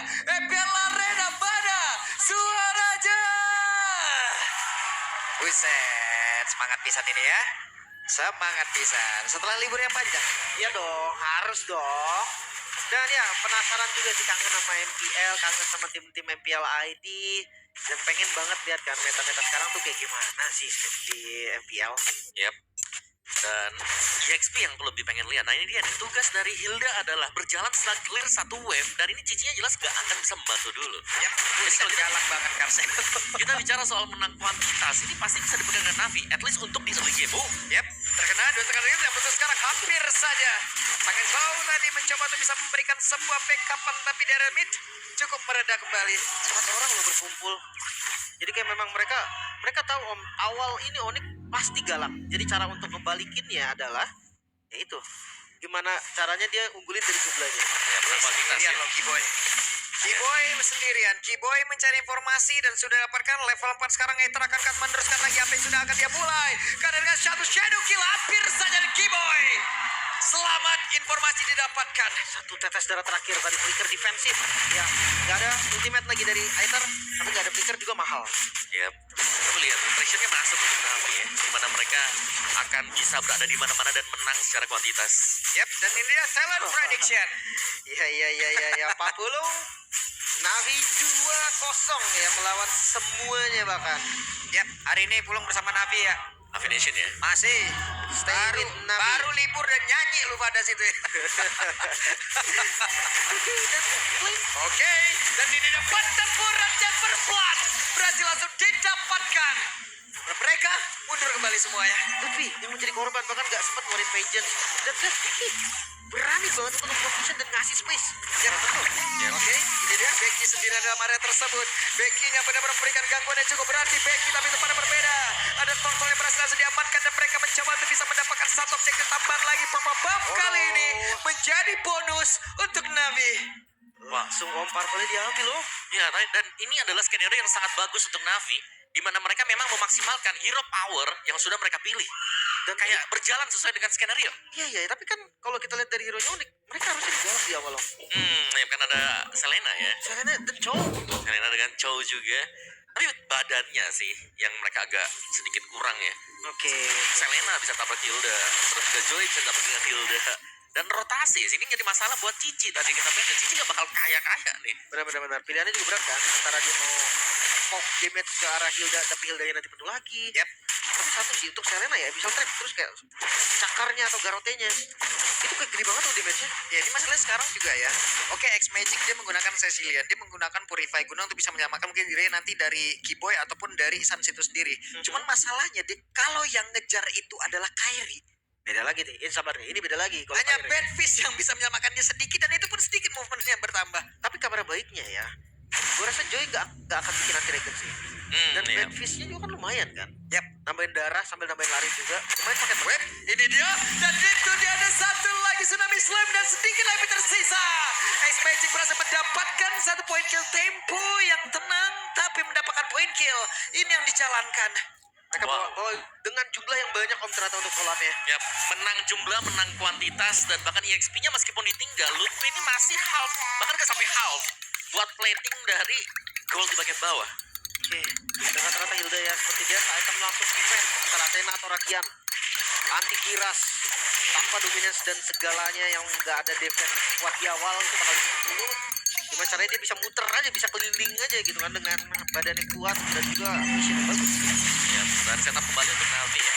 EPL Arena mana suaranya? Buset, semangat pisan ini ya. Semangat pisan. Setelah libur yang panjang. Iya dong, harus dong. Dan ya penasaran juga sih, kangen sama MPL, kangen sama tim-tim MPL ID. Dan pengen banget lihat kan meta-meta sekarang tuh kayak gimana sih di MPL. Yap. Dan EXP yang lebih pengen lihat. Nah ini dia nih, tugas dari Hilda adalah berjalan setelah clear satu wave. Dan ini cicinya jelas gak akan bisa membantu dulu. Yap, Jadi kalau kita, galak banget Karsen. kita bicara soal menang kuantitas, ini pasti bisa dipegang dengan Navi. At least untuk di early game. Yap, terkena dua tekan yang putus sekarang hampir saja. Sangat slow tadi mencoba untuk bisa memberikan sebuah backupan, tapi dari mid cukup mereda kembali. 4 orang loh berkumpul. Jadi kayak memang mereka tahu om, awal ini Onyx pasti galak. Jadi cara untuk ngebalikinnya adalah yaitu gimana caranya dia unggulin dari jumlahnya. Ya, kuantitas Sendirian ya. loh Kiboy. Kiboy sendirian. Kiboy mencari informasi dan sudah dapatkan level 4 sekarang. Aether akan meneruskan lagi apa yang sudah akan dia mulai. Karena dengan satu shadow kill hampir saja dari Kiboy. Selamat, informasi didapatkan. Satu tetes darah terakhir tadi, flicker defensif. Ya, nggak ada ultimate lagi dari Aether, tapi nggak ada flicker juga mahal. Yap. Tapi lihat, pressure-nya masuk untuk Navi ya. Dimana mereka akan bisa berada di mana-mana dan menang secara kuantitas. Yap, dan ini dia talent prediction. Iya, 40. Navi 2-0 ya melawan semuanya bahkan. Yap, hari ini pulang bersama Navi ya. Navi Nation ya. Masih Stay baru, with Navi. baru libur dan nyanyi lu pada situ ya. Oke, dan ini dapat tempuran Denver Blood berhasil langsung didapatkan. Mereka mundur kembali semua ya. Tapi yang menjadi korban bahkan nggak sempat ngeluarin vengeance. Dan Vicky berani banget untuk position dan ngasih space. Ya betul. Oke, ini dia Becky sendiri dalam area tersebut. Becky yang benar-benar memberikan gangguan yang cukup berarti. Becky tapi itu pada berbeda. Ada Tortol yang berhasil langsung diamankan dan mereka mencoba untuk bisa mendapatkan satu objektif tambahan lagi. Purple Buff kali ini menjadi bonus untuk Navi. Langsung Om Purple diambil loh. Ya, dan ini adalah skenario yang sangat bagus untuk Navi. Di mana mereka memang memaksimalkan hero power yang sudah mereka pilih. Dan kayak berjalan sesuai dengan skenario. Iya, tapi kan kalau kita lihat dari hero Onyx, mereka harusnya dijawab di awal loh. Ya kan ada Selena ya. Selena dan Chow. Selena dengan Chow juga. Tapi badannya sih yang mereka agak sedikit kurang ya. Oke. Selena bisa tabrak Hilda. Terus juga Joy bisa tabrak dengan Hilda. Dan rotasi sini jadi masalah buat Cici tadi kita lihat. Cici gak bakal kaya-kaya nih. Benar. Pilihannya juga berat kan. Antara dia mau poke damage ke arah Hilda, tapi Hildanya nanti penuh lagi. Yap. Tapi satu sih untuk Selena ya, bisa trap terus kayak cakarnya atau garotenya. Itu kayak gede banget tuh damage-nya. Ya ini masalahnya sekarang juga ya. Oke, X-Magic dia menggunakan Cecilia. Dia menggunakan Purify guna untuk bisa menyelamatkan mungkin diri nanti dari Kiboy ataupun dari Sans itu sendiri. Cuman masalahnya dia kalau yang ngejar itu adalah Kairi. Beda lagi nih, ini sabar nih, ini beda lagi. Kalau Hanya Fire. Bad Fish yang bisa menyelamatkan dia sedikit dan itu pun sedikit movementnya bertambah. Tapi kabar baiknya ya, gue rasa Joy gak akan bikin anti-regen sih. Dan Iya. Bad Fish-nya juga kan lumayan kan. Yap. Nambahin darah sambil nambahin lari juga. Lumayan pakai Web, ini dia. Dan itu dia ada satu lagi Tsunami Slam dan sedikit lagi tersisa. X-Magic berhasil mendapatkan satu poin kill, tempo yang tenang tapi mendapatkan poin kill. Ini yang dijalankan. mereka bawa dengan jumlah yang banyak Om ternyata untuk collab-nya. Ya, menang jumlah, menang kuantitas, dan bahkan EXP-nya meskipun ditinggal, Lutfi ini masih half, bahkan nggak sampai half, buat plating dari gold di bagian bawah. Oke, dan rata-rata Hilda ya seperti biasa item langsung defense antara Athena atau Rakian. Anti Kiras tanpa dominance dan segalanya yang nggak ada defense kuat di awal itu bakal dulu. Gimana caranya dia bisa muter aja, bisa keliling aja gitu kan dengan badan yang kuat dan juga vision yang bagus. Ya, dan setup kembali untuk Navi ya.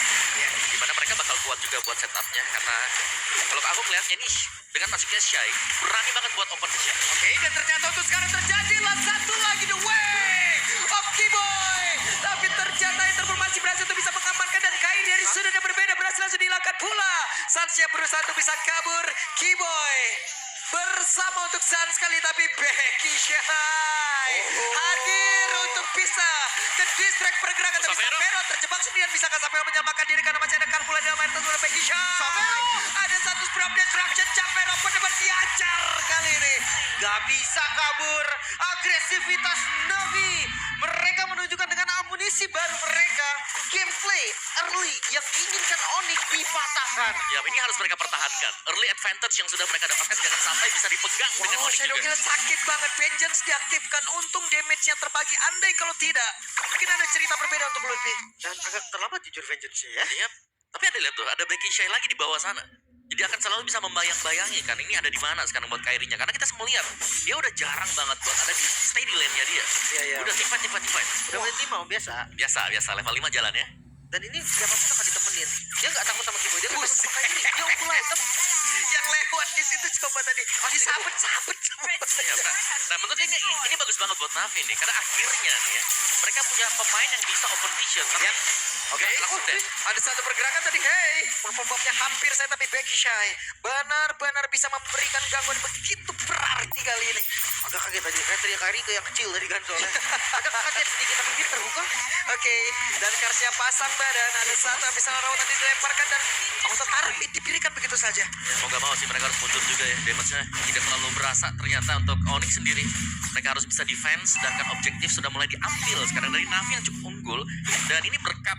Dimana mereka bakal kuat juga buat setupnya, karena kalau aku melihatnya nih dengan masuknya Shy berani banget buat open shot. Oke, dan ternyata untuk sekarang terjadilah satu lagi the way of Kiboy. Tapi ternyata Interformasi berhasil untuk bisa mengamankan dan kain dari sudut yang berbeda berhasil langsung dihilangkan pula. Sansnya berusaha untuk bisa kabur. Kiboy bersama untuk Sans sekali, tapi Becky Shy hadir untuk bisa ke distract pergerakan, tapi Savero terjebak sendirian. Bisakah Savero menyelamatkan diri karena masih ada Carpula dalam air tentu Becky Shy. Ada satu drop destruction, Savero benar-benar diajar kali ini. Gak bisa kabur, agresivitas Navi Mereka menunjukkan dengan amunisi baru mereka. Gameplay early yang diinginkan Onyx dipatahkan. Ya, ini harus mereka pertahankan. Early advantage yang sudah mereka dapatkan jangan sampai bisa dipegang dengan Wow, Onyx Shadow juga. Kill sakit banget. Vengeance diaktifkan. Untung damage-nya terbagi. Andai kalau tidak, mungkin ada cerita berbeda untuk Lutfi. Dan agak terlambat jujur Vengeance ya. Iya. Tapi ada lihat tuh, ada Becky Shay lagi di bawah sana. Jadi akan selalu bisa membayang-bayangi kan ini ada di mana sekarang buat Kyrie-nya. Karena kita semua lihat dia udah jarang banget buat ada di stay di lane-nya dia. Iya, iya. Udah tipe. Udah menit 5 biasa. Biasa level 5 jalan ya. Dan ini siapapun akan ditemenin. Dia nggak takut sama Kimo. Dia nggak takut Buset. sama Kyrie. Dia unggul item. Yang lewat di situ coba tadi. Disabet-sabet semua. Ya, nah menurut dia ini bagus banget buat Navi nih. Karena akhirnya nih ya, mereka punya pemain yang bisa open vision. Tapi Oke, langsung deh. ada satu pergerakan tadi. Hey, performanya hampir saya tapi Becky Shy benar-benar bisa memberikan gangguan begitu berarti kali ini. Agak kaget tadi. Retri Kyrie ke yang kecil tadi kan soalnya. Agak kaget sedikit tapi dia terbuka. Oke, dan Karsnya pasang badan. Ada satu yang bisa rawat tadi dilemparkan dan auto tarik diberikan begitu saja. Ya, mau gak mau sih mereka harus mundur juga ya. Damage-nya tidak terlalu berasa ternyata untuk Onyx sendiri. Mereka harus bisa defense, sedangkan objektif sudah mulai diambil sekarang dari Navi yang cukup unggul. Dan ini berkat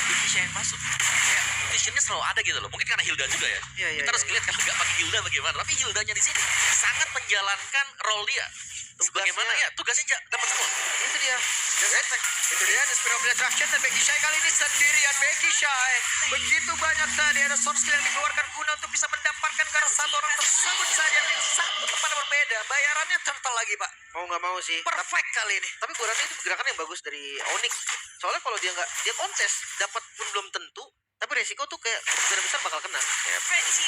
Becky yang masuk. Kayak visionnya selalu ada gitu loh. Mungkin karena Hilda juga ya. Iya, iya, Kita harus iya. lihat kalau nggak pakai Hilda bagaimana. Tapi Hildanya di sini sangat menjalankan role dia. Sebagaimana ya tugasnya dapat semua. Itu dia. Itu dia ada Spiral Blade Destruction dan Becky Shy kali ini sendirian. Becky Shy begitu banyak tadi ada source skill yang dikeluarkan guna untuk bisa mendapatkan karena satu orang tersebut saja di satu tempat yang berbeda. Bayarannya turtle lagi pak. Mau nggak mau sih. Perfect kali ini. Tapi gue rasa itu gerakan yang bagus dari Onyx. Soalnya kalau dia nggak dia kontes dapat pun belum tentu. Tapi resiko tuh kayak kemungkinan besar bakal kena. Ya,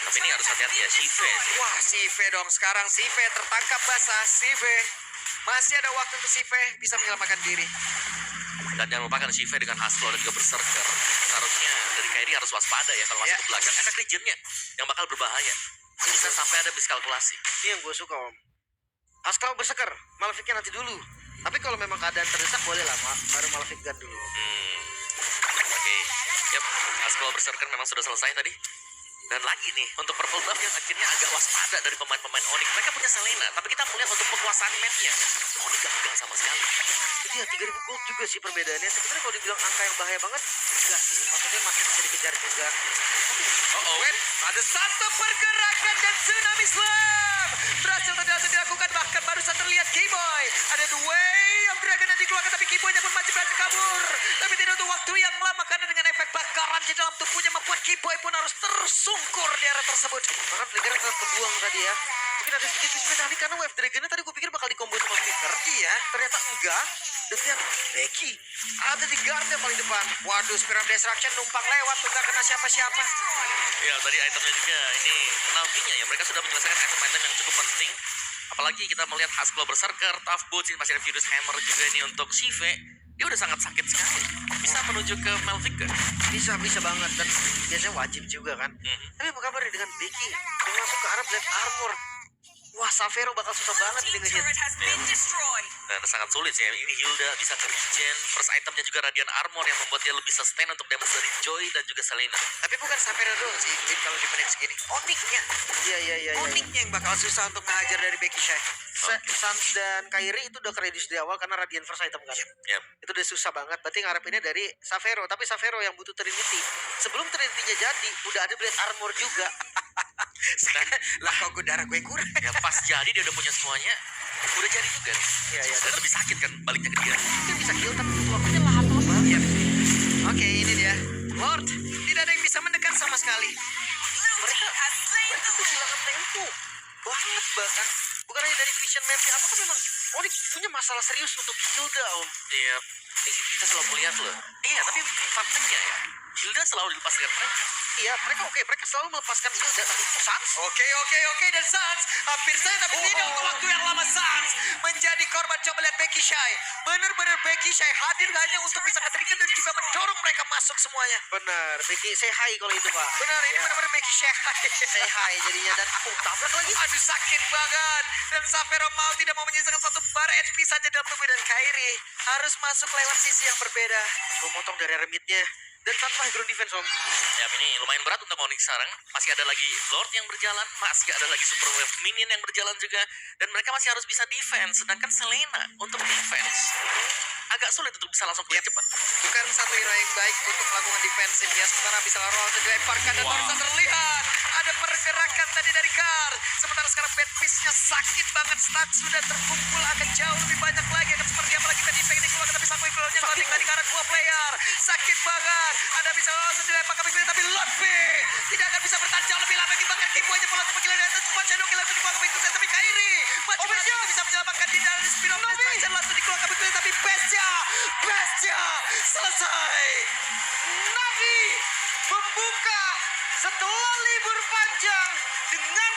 tapi ini harus hati-hati ya. Shive sih. Wah Sive dong sekarang Sive tertangkap basah. Sive masih ada waktu untuk Sive bisa menyelamatkan diri. Dan jangan lupakan Shive dengan Hustle dan juga Berserker. Seharusnya dari Kyrie harus waspada ya kalau masuk Ya. ke belakang. Efek legendnya yang bakal berbahaya. Bisa sampai ada miskalkulasi. Ini yang gue suka om. Haskell berseker, Maleficnya nanti dulu. Tapi kalau memang keadaan terdesak boleh lah, baru Malefic Gun dulu. Oke. Yap, Hustle Berserker memang sudah selesai tadi. Dan lagi nih, untuk Purple Buff yang akhirnya agak waspada dari pemain-pemain Onyx. Mereka punya Selena, tapi kita melihat untuk penguasaan mapnya. Onyx gak pegang sama sekali. Itu ya 3000 gold juga sih perbedaannya. Sebenarnya kalau dibilang angka yang bahaya banget, enggak sih. Maksudnya masih bisa dikejar juga. Oh, Wait, ada satu pergerakan dan tsunami slam berhasil ternyata dilakukan, bahkan barusan terlihat Keyboy. Ada the way of dragon yang dikeluarkan tapi Keyboynya pun masih berhasil kabur. Tapi tidak untuk waktu yang lama karena dengan efek bakaran di dalam tubuhnya membuat Keyboy pun harus tersungkur di area tersebut. Bahkan flickernya tetap kebuang tadi ya. Mungkin ada sedikit mismekanik karena wave dragonnya tadi gue pikir bakal dikombo sama flicker. Iya, Ternyata enggak. Dan ternyata Becky ada di guard yang paling depan. waduh Spiral Destruction numpang lewat tuh gak kena siapa-siapa. ya tadi itemnya juga. Ini Navi-nya ya. Mereka sudah menyelesaikan item-item yang cukup penting. Apalagi kita melihat Hustle Berserker, Tough Boots, masih ada Furious Hammer juga ini untuk Shive. Dia udah sangat sakit sekali. Bisa menuju ke Malvika. Bisa banget dan biasanya wajib juga kan. Tapi apa kabar dengan Becky yang langsung ke arah Black Armor? Wah, Savero bakal susah banget ini ngehit. Dan sangat sulit sih. Ini Hilda bisa nge-regen. First itemnya juga Radiant Armor yang membuat dia lebih sustain untuk damage dari Joy dan juga Selena. Tapi bukan Savera doang sih, Win, kalau di menit segini. Onyxnya, Iya. Onyxnya yang bakal susah untuk ngehajar dari Becky Shy. Sans dan Kyrie itu udah kredit di awal karena Radiant first item kan. Yep. Itu udah susah banget. Berarti ngarepinnya dari Savero. Tapi Savero yang butuh Trinity. Sebelum Trinity-nya jadi, udah ada Blade Armor juga. Lah kok gue darah gue kurang. Ya pas jadi dia udah punya semuanya. Udah jadi juga. Iya. Dan lebih sakit kan baliknya ke dia. Dia bisa kill tapi butuh waktunya lama banget. Iya. Oke, ini dia. Lord, tidak ada yang bisa mendekat sama sekali. Mereka tuh kehilangan tempo. Banget bahkan. Bukan hanya dari vision mapnya. Apakah memang Onyx punya masalah serius untuk Hilda om? Iya. Ini kita selalu melihat loh. Iya tapi faktornya ya. Hilda selalu dilepas dengan mereka. Iya, mereka oke. Mereka selalu melepaskan Hilda. Tapi Sans? Oke, dan Sans hampir saja tapi tidak untuk waktu yang lama. Sans menjadi korban. Coba lihat Becky Shy. Benar-benar Becky Shy hadir hanya untuk bisa nge-trigger dan juga mendorong mereka masuk semuanya. Benar. Becky, say hi kalau itu pak. Benar, ini Ya. benar-benar Becky Shy. Say hi jadinya. Dan aku tabrak lagi. Aduh sakit banget. Dan Savero mau tidak mau menyisakan satu bar HP saja dalam tubuh dan Kyrie harus masuk lewat sisi yang berbeda. Gue motong dari remitnya. dan tanpa high ground defense, Om. Ya ini lumayan berat untuk Onyx sekarang. Masih ada lagi Lord yang berjalan, masih ada lagi Super Wave Minion yang berjalan juga, dan mereka masih harus bisa defense. Sedangkan Selena untuk defense agak sulit untuk bisa langsung clear cepat. Bukan satu hero yang baik untuk melakukan defensif ya. Sementara bisa langsung dilemparkan dan baru saja terlihat ada pergerakan tadi dari Kar. Sementara sekarang bad piece-nya sakit banget. Stun sudah terkumpul, akan jauh lebih banyak lagi. Akan seperti apa lagi bad impact ini keluar, tapi sampai keluarnya Loading tadi ke arah 2 player. Sakit banget. Ada bisa langsung dilemparkan tapi Lotfi tidak akan bisa bertahan jauh lebih lama. Bahkan Kipo aja pola untuk gila dan semua Shadow Killer itu dikeluarkan begitu saja, tapi Kairi masih berhasil untuk bisa menyelamatkan di dalam Spin of Destruction. Langsung dikeluarkan begitu, tapi Bestia selesai. Navi membuka setelah libur panjang dengan